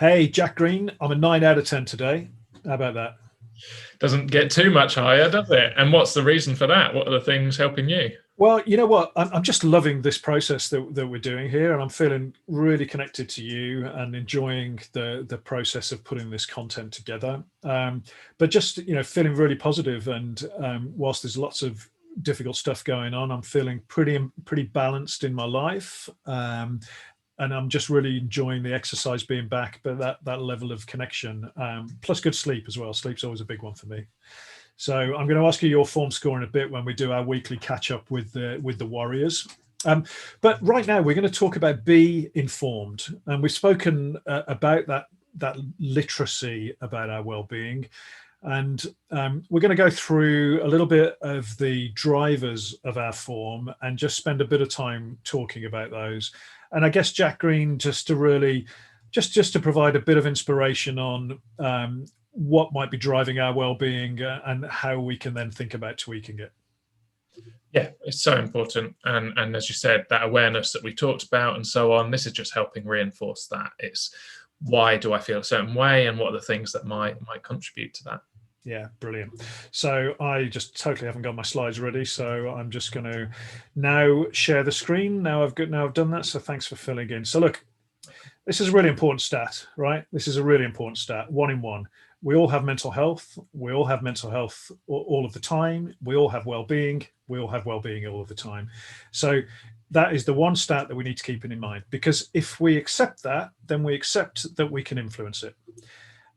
Hey, Jack Green, I'm a 9 out of 10 today. How about that? Doesn't get too much higher, does it? And what's the reason for that? What are the things helping you? Well, you know what? I'm just loving this process that we're doing here, and I'm feeling really connected to you and enjoying the process of putting this content together. But just feeling really positive, and whilst there's lots of difficult stuff going on, I'm feeling pretty balanced in my life. And I'm just really enjoying the exercise being back, but that level of connection, plus good sleep as well. Sleep's always a big one for me. So I'm going to ask you your form score in a bit when we do our weekly catch up with the Warriors. But right now we're going to talk about be informed, and we've spoken about that literacy about our well-being, and we're going to go through a little bit of the drivers of our form and just spend a bit of time talking about those. And I guess Jack Green, just to really just to provide a bit of inspiration on what might be driving our well-being and how we can then think about tweaking it. Yeah, it's so important. And as you said, that awareness that we talked about and so on, this is just helping reinforce that. It's why do I feel a certain way and what are the things that might contribute to that? Yeah, brilliant. So I just totally haven't got my slides ready, so I'm just going to now share the screen. Now I've done that, so thanks for filling in. So look, this is a really important stat, right? This is a really important stat. 1 in 1. We all have mental health. We all have mental health all of the time. We all have well-being. We all have well-being all of the time. So that is the one stat that we need to keep in mind, because if we accept that, then we accept that we can influence it.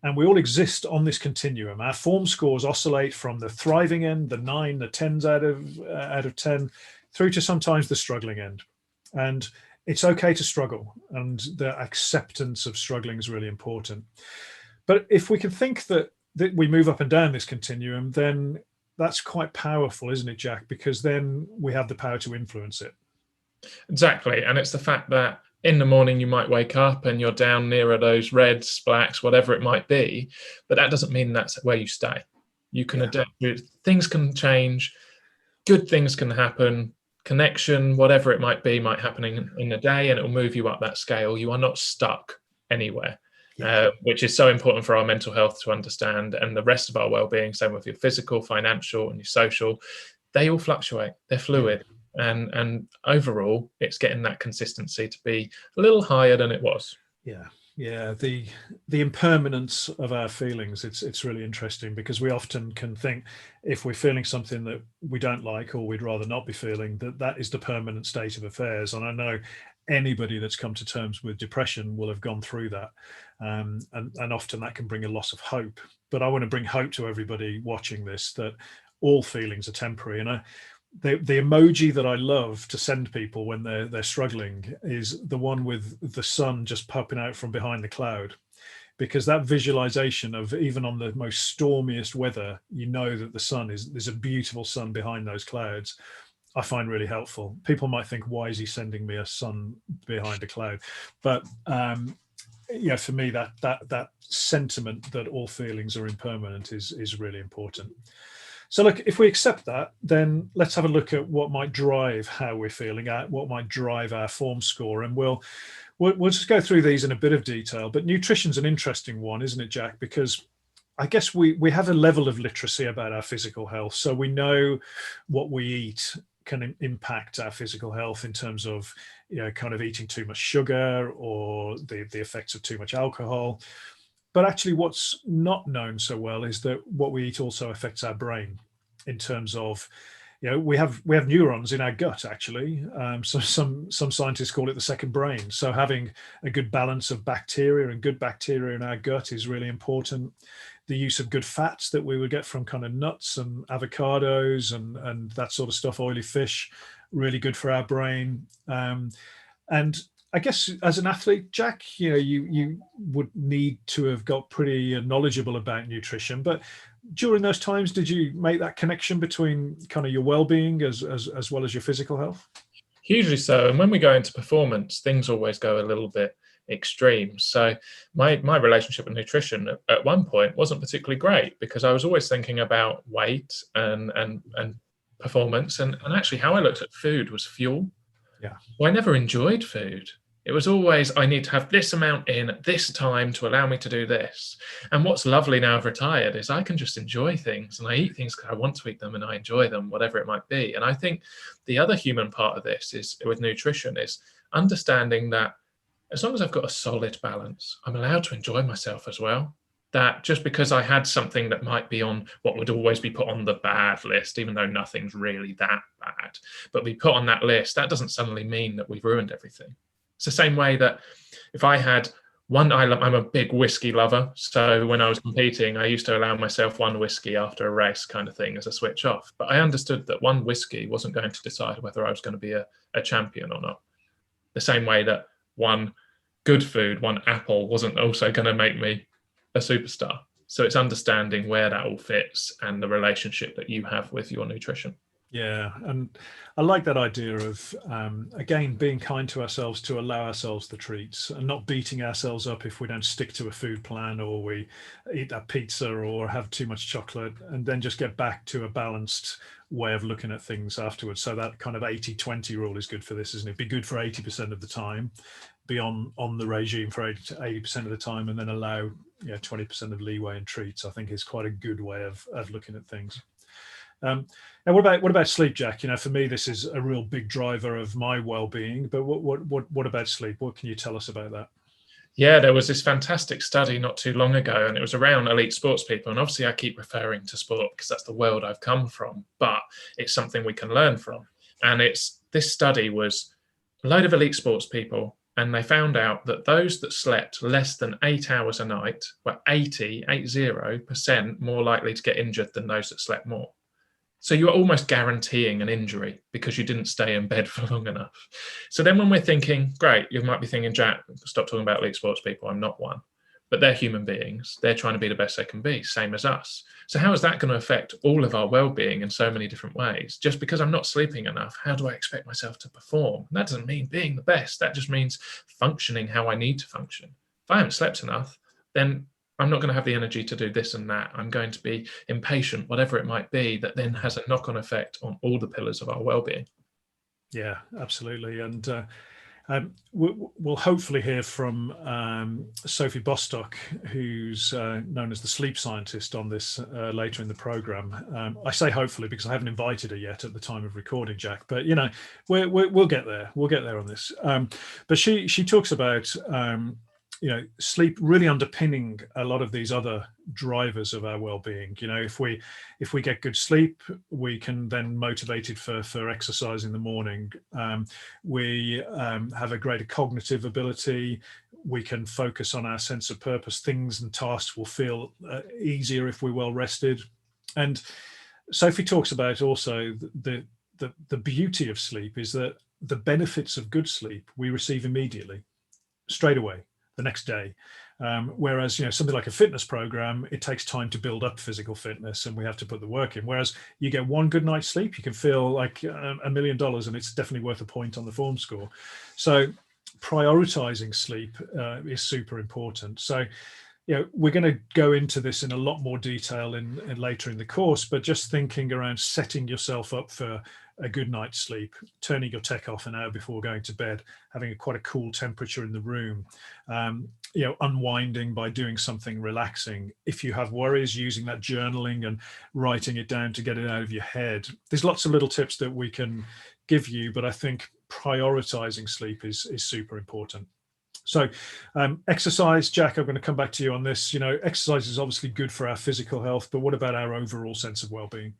And we all exist on this continuum. Our form scores oscillate from the thriving end, the 9, the 10s out of 10, through to sometimes the struggling end. And it's okay to struggle, and the acceptance of struggling is really important. But if we can think that we move up and down this continuum, then that's quite powerful, isn't it, Jack? Because then we have the power to influence it. Exactly. And it's the fact that in the morning you might wake up and you're down nearer those reds, blacks, whatever it might be, but that doesn't mean that's where you stay. You can adapt. Things can change, good things can happen, connection, whatever it might be, might happen in a day, and it'll move you up that scale. You are not stuck anywhere. Which is so important for our mental health to understand, and the rest of our well-being, same with your physical, financial, and your social, they all fluctuate. They're fluid. And overall, it's getting that consistency to be a little higher than it was. Yeah. The impermanence of our feelings, it's really interesting, because we often can think, if we're feeling something that we don't like or we'd rather not be feeling, that is the permanent state of affairs. And I know anybody that's come to terms with depression will have gone through that. And often that can bring a loss of hope. But I want to bring hope to everybody watching this, that all feelings are temporary. And the emoji that I love to send people when they're struggling is the one with the sun just popping out from behind the cloud, because that visualization of, even on the most stormiest weather, you know that there's a beautiful sun behind those clouds, I find really helpful. People might think, why is he sending me a sun behind a cloud? But for me, that sentiment that all feelings are impermanent is really important. So look, if we accept that, then let's have a look at what might drive how we're feeling, what might drive our form score. And we'll just go through these in a bit of detail. But nutrition's an interesting one, isn't it, Jack? Because I guess we have a level of literacy about our physical health. So we know what we eat can impact our physical health in terms of, kind of eating too much sugar or the effects of too much alcohol. But actually, what's not known so well is that what we eat also affects our brain, in terms of, we have neurons in our gut, actually. So some scientists call it the second brain. So having a good balance of bacteria and good bacteria in our gut is really important. The use of good fats that we would get from kind of nuts and avocados and that sort of stuff, oily fish, really good for our brain. And I guess as an athlete, Jack, you would need to have got pretty knowledgeable about nutrition. But during those times, did you make that connection between kind of your well-being as well as your physical health? Hugely so. And when we go into performance, things always go a little bit extreme. So my relationship with nutrition at one point wasn't particularly great, because I was always thinking about weight and performance, and actually how I looked at food was fuel. Yeah. Well, I never enjoyed food. It was always, I need to have this amount in at this time to allow me to do this. And what's lovely now I've retired is I can just enjoy things, and I eat things because I want to eat them and I enjoy them, whatever it might be. And I think the other human part of this is with nutrition is understanding that as long as I've got a solid balance, I'm allowed to enjoy myself as well. That just because I had something that might be on what would always be put on the bad list, even though nothing's really that bad, but we put on that list, that doesn't suddenly mean that we've ruined everything. It's the same way that if I had one, I'm a big whiskey lover. So when I was competing, I used to allow myself one whiskey after a race kind of thing as a switch off. But I understood that one whiskey wasn't going to decide whether I was going to be a champion or not. The same way that one good food, one apple, wasn't also going to make me a superstar. So it's understanding where that all fits and the relationship that you have with your nutrition. Yeah, and I like that idea of, again, being kind to ourselves to allow ourselves the treats and not beating ourselves up if we don't stick to a food plan or we eat that pizza or have too much chocolate, and then just get back to a balanced way of looking at things afterwards. So that kind of 80-20 rule is good for this, isn't it? Be good for 80% of the time, be on the regime for 80% of the time, and then allow 20% of leeway and treats, I think is quite a good way of looking at things. Now, what about sleep, Jack? For me, this is a real big driver of my well-being. But what about sleep? What can you tell us about that? Yeah, there was this fantastic study not too long ago, and it was around elite sports people. And obviously, I keep referring to sport because that's the world I've come from. But it's something we can learn from. And this study was a load of elite sports people, and they found out that those that slept less than 8 hours a night were 80% more likely to get injured than those that slept more. So you're almost guaranteeing an injury because you didn't stay in bed for long enough. So then when we're thinking, great, you might be thinking, Jack, stop talking about elite sports people. I'm not one. But they're human beings. They're trying to be the best they can be, same as us. So how is that going to affect all of our well-being in so many different ways? Just because I'm not sleeping enough, how do I expect myself to perform? And that doesn't mean being the best. That just means functioning how I need to function. If I haven't slept enough, then I'm not going to have the energy to do this and that. I'm going to be impatient, whatever it might be, that then has a knock-on effect on all the pillars of our well-being. Yeah, absolutely. And we'll hopefully hear from Sophie Bostock, who's known as the sleep scientist, on this later in the program. I say hopefully because I haven't invited her yet at the time of recording, Jack. But we'll get there. We'll get there on this. But she talks about sleep really underpinning a lot of these other drivers of our well-being. If we get good sleep, we can then motivated for exercise in the morning. We have a greater cognitive ability. We can focus on our sense of purpose. Things and tasks will feel easier if we're well rested. And Sophie talks about also the beauty of sleep is that the benefits of good sleep we receive immediately, straight away, the next day. Whereas, something like a fitness program, it takes time to build up physical fitness and we have to put the work in. Whereas you get one good night's sleep, you can feel like $1 million, and it's definitely worth a point on the FormScore. So prioritizing sleep is super important. So, we're going to go into this in a lot more detail in later in the course, but just thinking around setting yourself up for a good night's sleep, turning your tech off an hour before going to bed, having quite a cool temperature in the room, unwinding by doing something relaxing. If you have worries, using that journaling and writing it down to get it out of your head. There's lots of little tips that we can give you, but I think prioritizing sleep is super important. So exercise, Jack, I'm going to come back to you on this. Exercise is obviously good for our physical health, but what about our overall sense of well-being?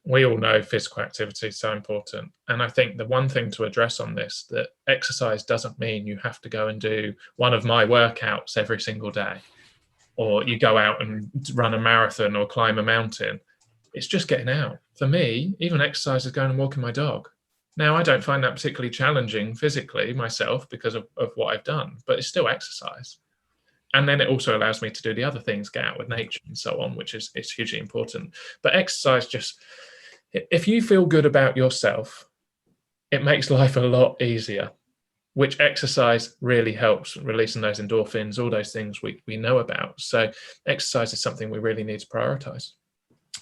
We all know physical activity is so important. And I think the one thing to address on this, that exercise doesn't mean you have to go and do one of my workouts every single day, or you go out and run a marathon or climb a mountain. It's just getting out. For me, even exercise is going and walking my dog. Now, I don't find that particularly challenging physically myself because of what I've done, but it's still exercise. And then it also allows me to do the other things, get out with nature and so on, which is hugely important. But exercise if you feel good about yourself, it makes life a lot easier, which exercise really helps, releasing those endorphins, all those things we know about. So exercise is something we really need to prioritize.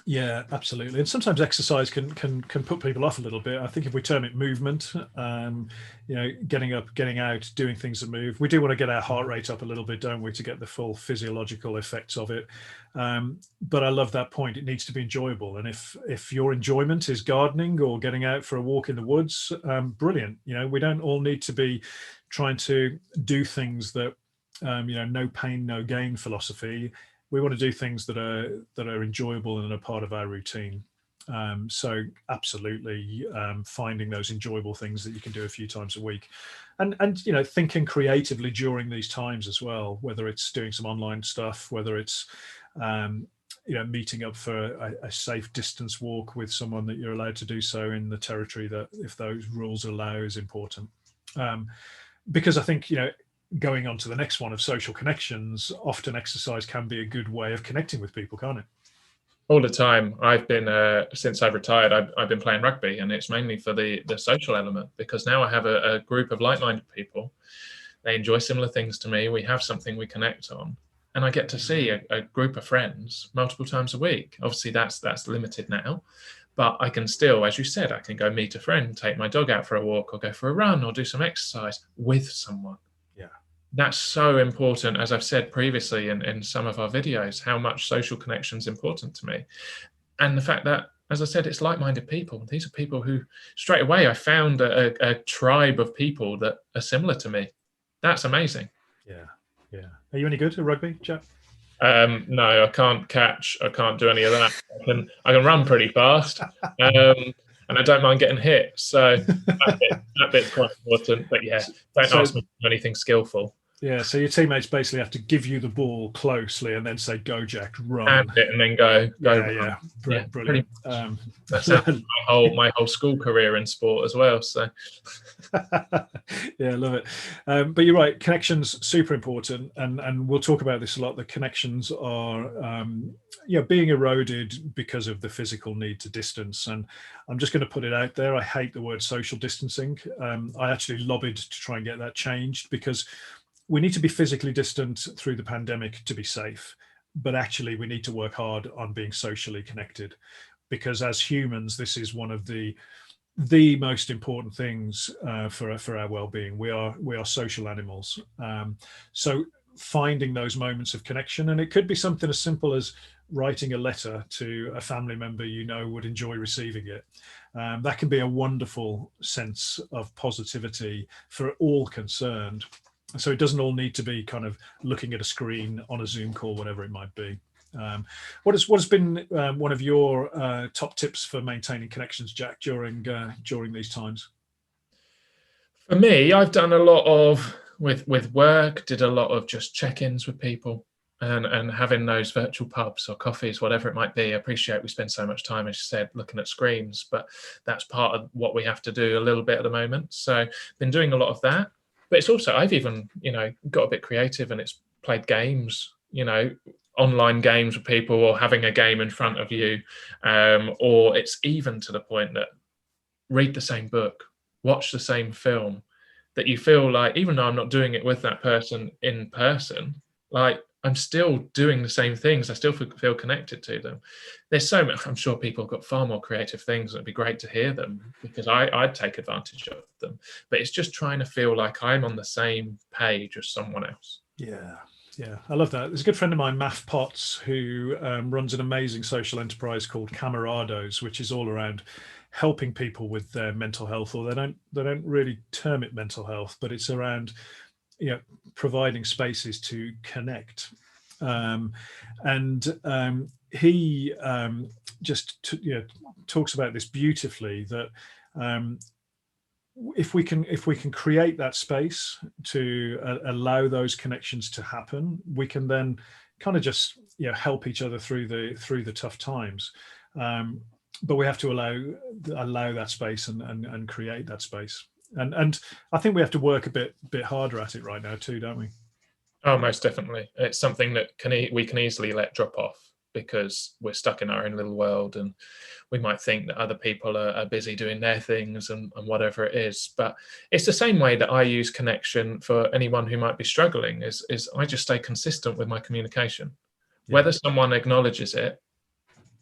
Yeah, absolutely. And sometimes exercise can put people off a little bit. I think if we term it movement, getting up, getting out, doing things that move, we do want to get our heart rate up a little bit, don't we, to get the full physiological effects of it. But I love that point. It needs to be enjoyable. And if your enjoyment is gardening or getting out for a walk in the woods, brilliant. We don't all need to be trying to do things that, no pain, no gain philosophy. We want to do things that are enjoyable and are part of our routine. So absolutely, finding those enjoyable things that you can do a few times a week, and thinking creatively during these times as well. Whether it's doing some online stuff, whether it's meeting up for a safe distance walk with someone that you're allowed to do so in the territory that, if those rules allow, is important. Because I think going on to the next one of social connections, often exercise can be a good way of connecting with people, can't it? All the time. I've been since I've retired, I've been playing rugby, and it's mainly for the social element, because now I have a group of like-minded people. They enjoy similar things to me. We have something we connect on, and I get to see a group of friends multiple times a week. Obviously, that's limited now, but I can still, as you said, I can go meet a friend, take my dog out for a walk, or go for a run, or do some exercise with someone. Yeah. That's so important, as I've said previously in some of our videos, how much social connection is important to me. And the fact that, as I said, it's like-minded people. These are people who, straight away, I found a tribe of people that are similar to me. That's amazing. Yeah. Yeah. Are you any good at rugby, Jack? No, I can't catch. I can't do any of that. I can run pretty fast, and I don't mind getting hit. So that bit's quite important. But yeah, don't ask me to do anything skillful. Yeah, so your teammates basically have to give you the ball closely and then say, "Go, Jack, run." Hand it and then go. Yeah, Yeah, brilliant. That's my whole school career in sport as well. So yeah, love it. But you're right, connections super important, and we'll talk about this a lot. The connections are being eroded because of the physical need to distance. And I'm just going to put it out there, I hate the word social distancing. I actually lobbied to try and get that changed, because we need to be physically distant through the pandemic to be safe, but actually we need to work hard on being socially connected, because as humans, this is one of the most important things for our well-being. We are social animals. So finding those moments of connection, and it could be something as simple as writing a letter to a family member would enjoy receiving it. That can be a wonderful sense of positivity for all concerned. So it doesn't all need to be kind of looking at a screen on a Zoom call, whatever it might be. What has been one of your top tips for maintaining connections, Jack, during these times? For me, I've done a lot of with work. Did a lot of just check-ins with people, and having those virtual pubs or coffees, whatever it might be. I appreciate we spend so much time, as you said, looking at screens, but that's part of what we have to do a little bit at the moment. So been doing a lot of that. But it's also, I've even, got a bit creative, and it's played games, online games with people, or having a game in front of you. Or it's even to the point that read the same book, watch the same film, that you feel like, even though I'm not doing it with that person in person, like I'm still doing the same things. I still feel connected to them. There's so much. I'm sure people have got far more creative things. It'd be great to hear them, because I'd take advantage of them. But it's just trying to feel like I'm on the same page as someone else. Yeah. Yeah, I love that. There's a good friend of mine, Math Potts, who runs an amazing social enterprise called Camarados, which is all around helping people with their mental health. Or they don't really term it mental health, but it's around providing spaces to connect. He just talks about this beautifully, that if we can create that space to allow those connections to happen, we can then kind of just help each other through the tough times. But we have to allow that space and create that space. And I think we have to work a bit harder at it right now too, don't we? Oh, most definitely. It's something that we can easily let drop off, because we're stuck in our own little world, and we might think that other people are busy doing their things and whatever it is. But it's the same way that I use connection for anyone who might be struggling, is I just stay consistent with my communication. Yeah. Whether someone acknowledges it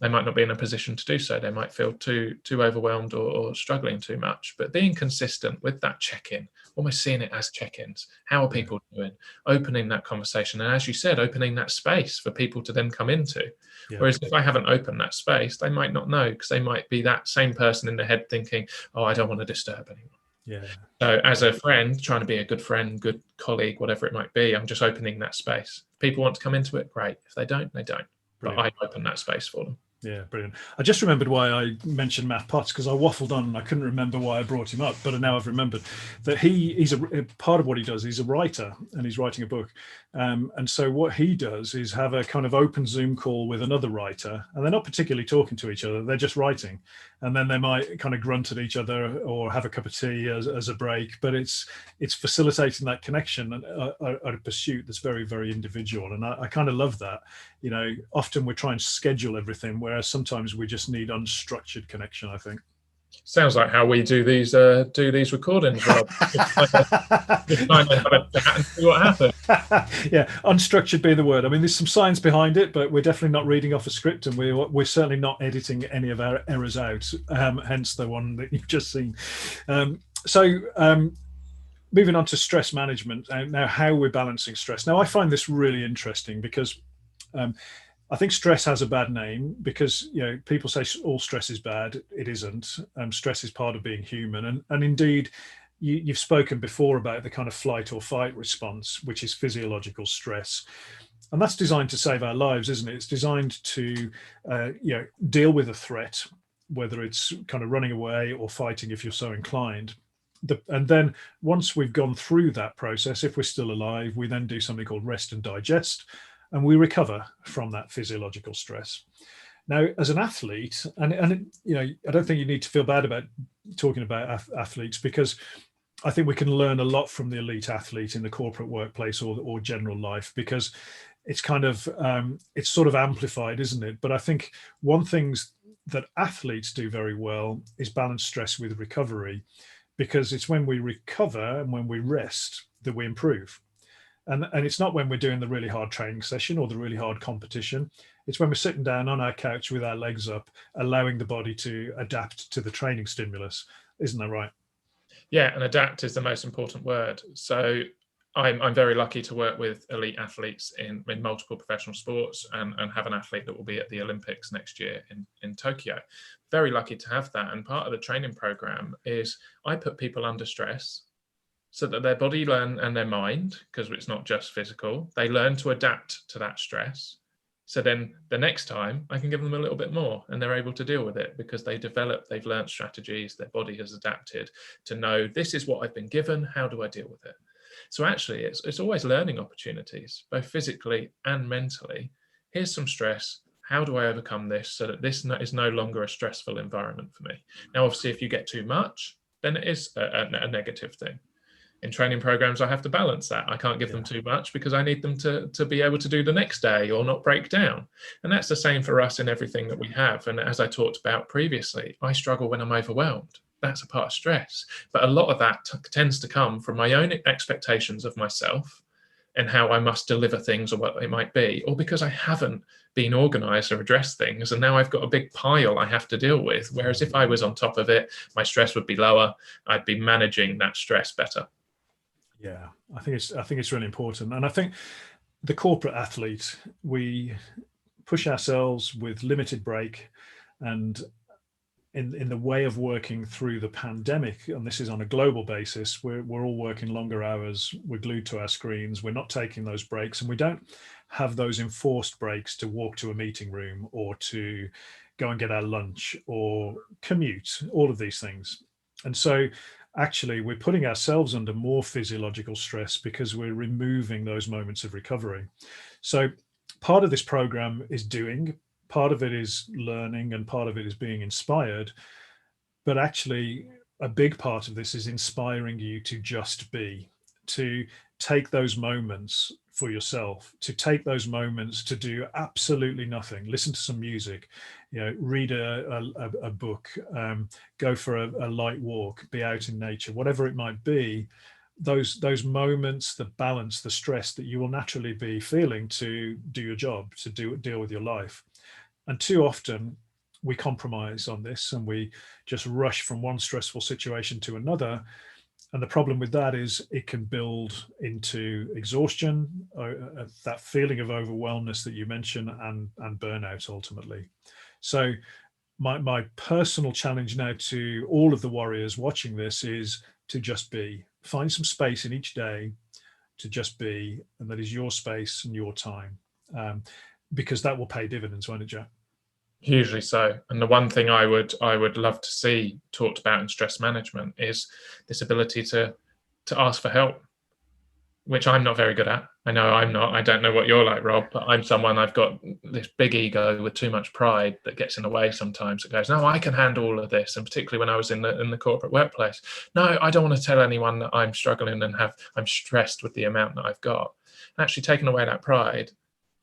they might not be in a position to do so. They might feel too overwhelmed or struggling too much. But being consistent with that check-in, almost seeing it as check-ins. How are people doing? Opening that conversation. And as you said, opening that space for people to then come into. Yeah. Whereas if I haven't opened that space, they might not know, because they might be that same person in their head thinking, oh, I don't want to disturb anyone. Yeah. So as a friend, trying to be a good friend, good colleague, whatever it might be, I'm just opening that space. If people want to come into it, great. If they don't, they don't. Brilliant. But I open that space for them. Yeah, brilliant. I just remembered why I mentioned Matt Potts, because I waffled on and I couldn't remember why I brought him up, but now I've remembered that he's a part of what he does. He's a writer and he's writing a book. And so what he does is have a kind of open Zoom call with another writer, and they're not particularly talking to each other. They're just writing. And then they might kind of grunt at each other or have a cup of tea as a break, but it's facilitating that connection and a pursuit that's very, very individual. And I kind of love that. You know, often we're trying to schedule everything, whereas sometimes we just need unstructured connection, I think. Sounds like how we do these recordings, Rob. Just trying to have a chat and see what happens. Yeah, unstructured being the word. I mean, there's some science behind it, but we're definitely not reading off a script, and we're certainly not editing any of our errors out. Hence the one that you've just seen. Moving on to stress management. Now, how we're balancing stress. Now, I find this really interesting because I think stress has a bad name, because, you know, people say all stress is bad. It isn't. Stress is part of being human, and indeed, you've spoken before about the kind of flight or fight response, which is physiological stress, and that's designed to save our lives, isn't it? It's designed to deal with a threat, whether it's kind of running away or fighting if you're so inclined. And then once we've gone through that process, if we're still alive, we then do something called rest and digest, and we recover from that physiological stress. Now, as an athlete, and you know, I don't think you need to feel bad about talking about athletes, because I think we can learn a lot from the elite athlete in the corporate workplace or general life, because it's kind of it's sort of amplified, isn't it? But I think one thing that athletes do very well is balance stress with recovery, because it's when we recover and when we rest that we improve. And it's not when we're doing the really hard training session or the really hard competition. It's when we're sitting down on our couch with our legs up, allowing the body to adapt to the training stimulus. Isn't that right? Yeah, and adapt is the most important word. So I'm very lucky to work with elite athletes in multiple professional sports, and have an athlete that will be at the Olympics next year in Tokyo. Very lucky to have that. And part of the training program is I put people under stress so that their body and their mind, because it's not just physical, they learn to adapt to that stress. So then the next time I can give them a little bit more, and they're able to deal with it because they've learned strategies, their body has adapted to know, this is what I've been given, how do I deal with it? So actually it's always learning opportunities, both physically and mentally. Here's some stress. How do I overcome this so that this is no longer a stressful environment for me? Now, obviously, if you get too much, then it is a negative thing. In training programs, I have to balance that. I can't give them too much because I need them to be able to do the next day or not break down. And that's the same for us in everything that we have. And as I talked about previously, I struggle when I'm overwhelmed. That's a part of stress. But a lot of that tends to come from my own expectations of myself and how I must deliver things or what it might be, or because I haven't been organized or addressed things. And now I've got a big pile I have to deal with. Whereas if I was on top of it, my stress would be lower. I'd be managing that stress better. Yeah, I think it's really important. And I think the corporate athlete, we push ourselves with limited break, and in the way of working through the pandemic, and this is on a global basis, we're all working longer hours, we're glued to our screens, we're not taking those breaks, and we don't have those enforced breaks to walk to a meeting room or to go and get our lunch or commute, all of these things. And so actually we're putting ourselves under more physiological stress because we're removing those moments of recovery. So part of this program is doing, part of it is learning, and part of it is being inspired. But actually a big part of this is inspiring you to just be, to take those moments for yourself, to take those moments to do absolutely nothing, listen to some music, you know, read a book, go for a light walk, be out in nature, whatever it might be. Those moments that balance the stress that you will naturally be feeling to do your job, to deal with your life. And too often we compromise on this and we just rush from one stressful situation to another. And the problem with that is it can build into exhaustion, that feeling of overwhelmness that you mentioned, and burnout ultimately. So my personal challenge now to all of the warriors watching this is to just be. Find some space in each day to just be, and that is your space and your time, because that will pay dividends, won't it, Jack? Hugely so. And the one thing I would love to see talked about in stress management is this ability to ask for help, which I'm not very good at. I know I'm not. I don't know what you're like, Rob, but I'm someone, I've got this big ego with too much pride that gets in the way sometimes. It goes, no, I can handle all of this. And particularly when I was in the corporate workplace, no, I don't want to tell anyone that I'm struggling and I'm stressed with the amount that I've got. And actually taking away that pride,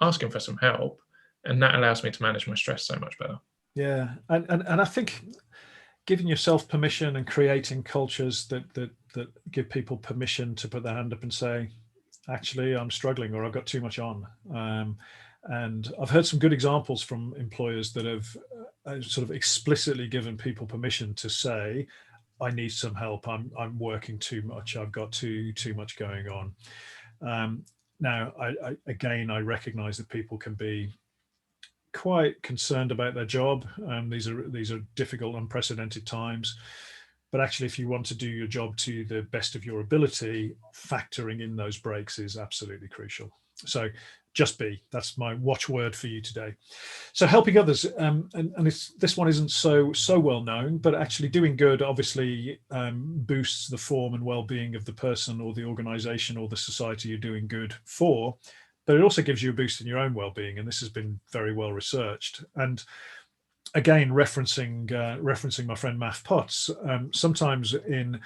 asking for some help, and that allows me to manage my stress so much better. Yeah, and I think giving yourself permission and creating cultures that give people permission to put their hand up and say, actually, I'm struggling, or I've got too much on. And I've heard some good examples from employers that have sort of explicitly given people permission to say, I need some help. I'm working too much. I've got too much going on. Now, I recognize that people can be quite concerned about their job. These are difficult, unprecedented times. But actually, if you want to do your job to the best of your ability, factoring in those breaks is absolutely crucial. So just be. That's my watchword for you today. So helping others, and this one isn't so well known, but actually doing good obviously boosts the form and well-being of the person or the organization or the society you're doing good for. But it also gives you a boost in your own well-being, and this has been very well researched. And again, referencing my friend Math Potts, sometimes in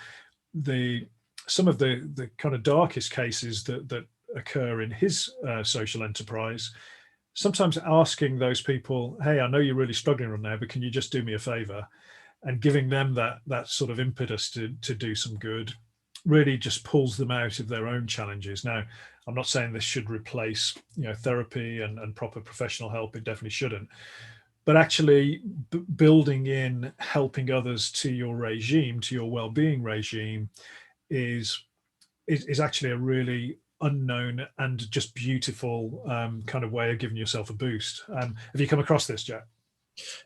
some of the kind of darkest cases that occur in his social enterprise, sometimes asking those people, hey, I know you're really struggling right now, but can you just do me a favor? And giving them that sort of impetus to do some good really just pulls them out of their own challenges. Now, I'm not saying this should replace therapy and proper professional help. It definitely shouldn't. But actually building in helping others to your regime, to your well-being regime, is actually a really unknown and just beautiful kind of way of giving yourself a boost. Have you come across this, Jack?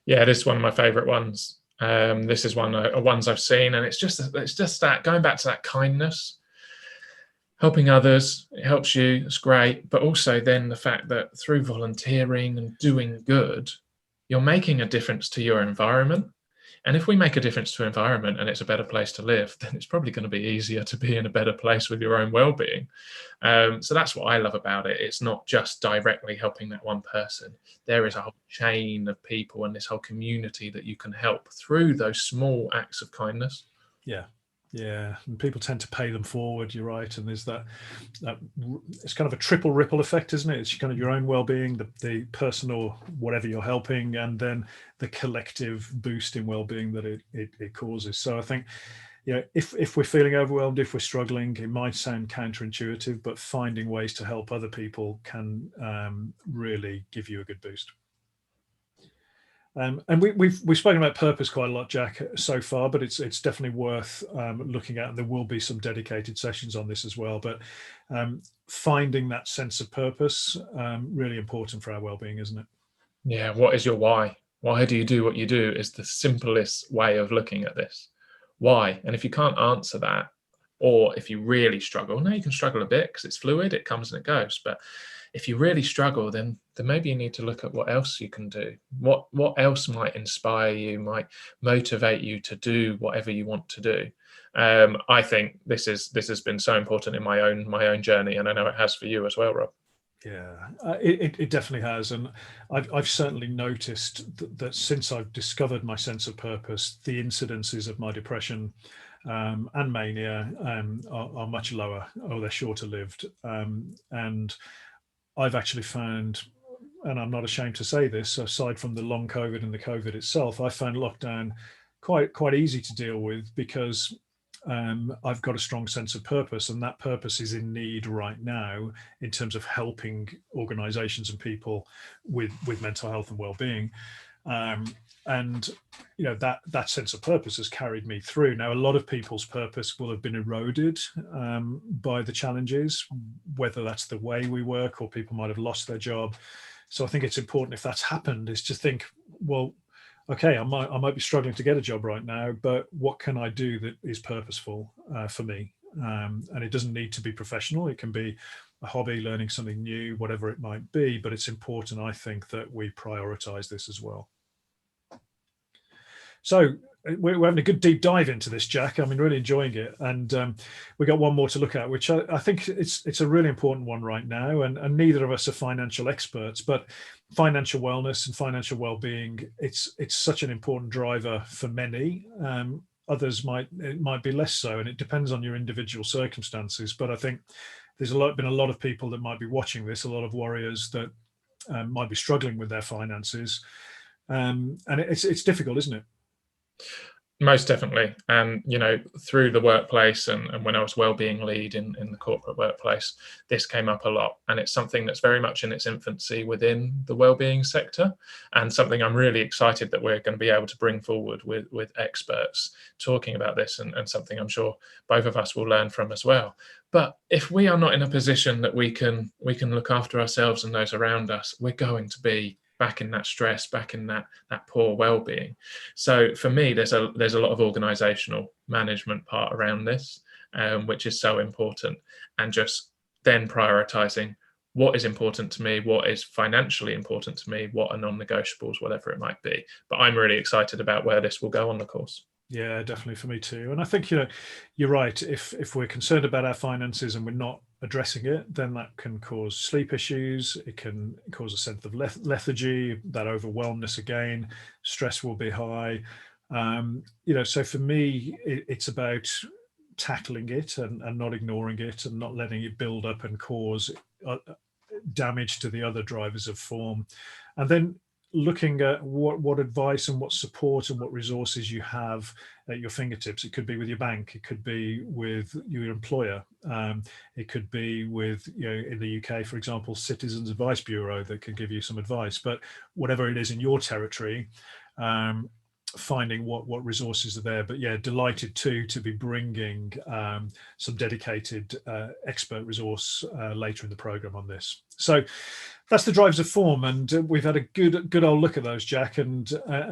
Yeah, this is one of my favorite ones. This is one of ones I've seen, and it's just that going back to that kindness, helping others. It helps you. It's great, but also then the fact that through volunteering and doing good, you're making a difference to your environment. And if we make a difference to environment and it's a better place to live, then it's probably going to be easier to be in a better place with your own well-being. So that's what I love about it. It's not just directly helping that one person. There is a whole chain of people and this whole community that you can help through those small acts of kindness. Yeah, and people tend to pay them forward. You're right, and there's that it's kind of a triple ripple effect, isn't it? It's kind of your own well-being, the personal whatever you're helping, and then the collective boost in well-being that it causes. So I think, if we're feeling overwhelmed, if we're struggling, it might sound counterintuitive, but finding ways to help other people can really give you a good boost. And we've spoken about purpose quite a lot, Jack, so far, but it's definitely worth looking at. And there will be some dedicated sessions on this as well. But finding that sense of purpose, really important for our well-being, isn't it? Yeah. What is your why? Why do you do what you do is the simplest way of looking at this. Why? And if you can't answer that, or if you really struggle, now you can struggle a bit because it's fluid, it comes and it goes. But if you really struggle, then maybe you need to look at what else you can do. What else might inspire you, might motivate you to do whatever you want to do. I think this has been so important in my own journey, and I know it has for you as well, Rob. Yeah, it definitely has, and I've certainly noticed that since I've discovered my sense of purpose, the incidences of my depression and mania are much lower, or they're shorter lived, and I've actually found, and I'm not ashamed to say this, aside from the long COVID and the COVID itself, I found lockdown quite easy to deal with because I've got a strong sense of purpose, and that purpose is in need right now in terms of helping organizations and people with mental health and well-being. And that sense of purpose has carried me through. Now, a lot of people's purpose will have been eroded by the challenges, whether that's the way we work or people might have lost their job. So I think it's important, if that's happened, is to think, well, okay, I might be struggling to get a job right now, but what can I do that is purposeful for me? And it doesn't need to be professional. It can be a hobby, learning something new, whatever it might be. But it's important, I think, that we prioritize this as well. So we're having a good deep dive into this, Jack. I'm really enjoying it, and we got one more to look at, which I think it's a really important one right now. And neither of us are financial experts, but financial wellness and financial well-being, it's such an important driver for many. Others might be less so, and it depends on your individual circumstances. But I think there's been a lot of people that might be watching this, a lot of warriors that might be struggling with their finances, and it's difficult, isn't it? Most definitely. And, through the workplace and when I was wellbeing lead in the corporate workplace, this came up a lot. And it's something that's very much in its infancy within the wellbeing sector, and something I'm really excited that we're going to be able to bring forward with experts talking about this, and something I'm sure both of us will learn from as well. But if we are not in a position that we can look after ourselves and those around us, we're going to be back in that stress, back in that poor well-being. So for me, there's a lot of organizational management part around this, which is so important, and just then prioritizing what is important to me, what is financially important to me, what are non-negotiables, whatever it might be. But I'm really excited about where this will go on the course. Yeah, definitely for me too. And I think, you're right. If we're concerned about our finances and we're not addressing it, then that can cause sleep issues. It can cause a sense of lethargy, that overwhelmness again. Stress will be high. So for me, it's about tackling it and not ignoring it and not letting it build up and cause damage to the other drivers of form. And then looking at what advice and what support and what resources you have at your fingertips. It could be with your bank, it could be with your employer, it could be with, in the UK, for example, Citizens Advice Bureau that can give you some advice. But whatever it is in your territory, finding what resources are there. But yeah, delighted to be bringing some dedicated expert resource later in the program on this. So that's the drivers of form, and we've had a good old look at those, Jack, and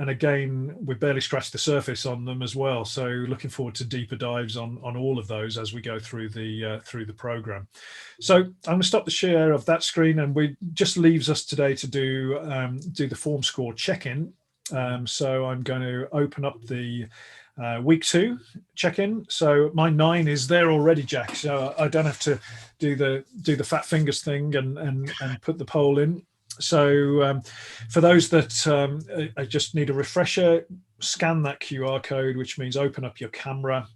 again, we barely scratched the surface on them as well. So looking forward to deeper dives on all of those as we go through the program. So I'm going to stop the share of that screen, and we just leaves us today to do the FormScore check-in. So I'm going to open up the week 2 check-in. So my 9 is there already, Jack. So I don't have to do the fat fingers thing and put the poll in. So for those that I just need a refresher, scan that QR code, which means open up your camera,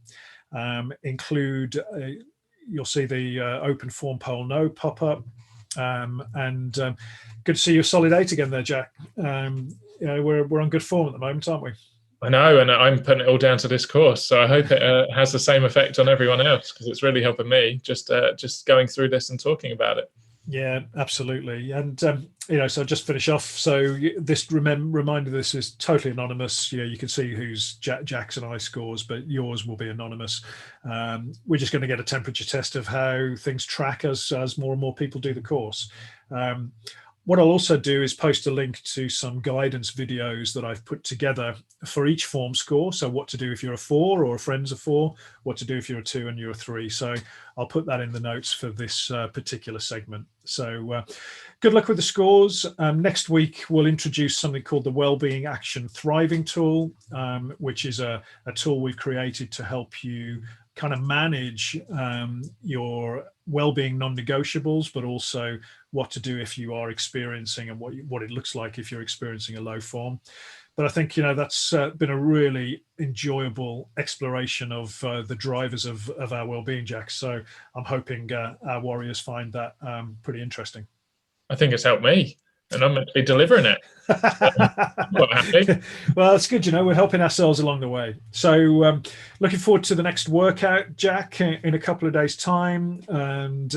include you'll see the open form poll no pop up, and good to see you solid 8 again there, Jack. We're on good form at the moment, aren't we? I know, and I'm putting it all down to this course, so I hope it has the same effect on everyone else, because it's really helping me just going through this and talking about it. Yeah, absolutely. And so just finish off. So this reminder, this is totally anonymous. You can see who's Jack's and I scores, but yours will be anonymous. We're just going to get a temperature test of how things track as more and more people do the course. What I'll also do is post a link to some guidance videos that I've put together for each FormScore. So what to do if you're a 4 or a friend's a 4, what to do if you're a 2 and you're a 3. So I'll put that in the notes for this particular segment. So good luck with the scores. Next week, we'll introduce something called the Wellbeing Action Thriving Tool, which is a tool we've created to help you kind of manage your well-being non-negotiables, but also what to do if you are experiencing and what it looks like if you're experiencing a low form. But I think that's been a really enjoyable exploration of the drivers of our well-being, Jack. So I'm hoping our warriors find that pretty interesting. I think it's helped me. and I'm meant to be delivering it. Quite happy. Well, that's good. We're helping ourselves along the way. So looking forward to the next workout, Jack, in a couple of days' time, and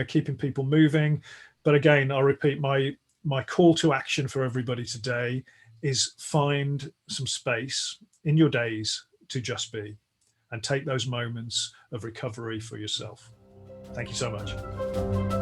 keeping people moving. But again, I'll repeat my call to action for everybody today is find some space in your days to just be, and take those moments of recovery for yourself. Thank you so much.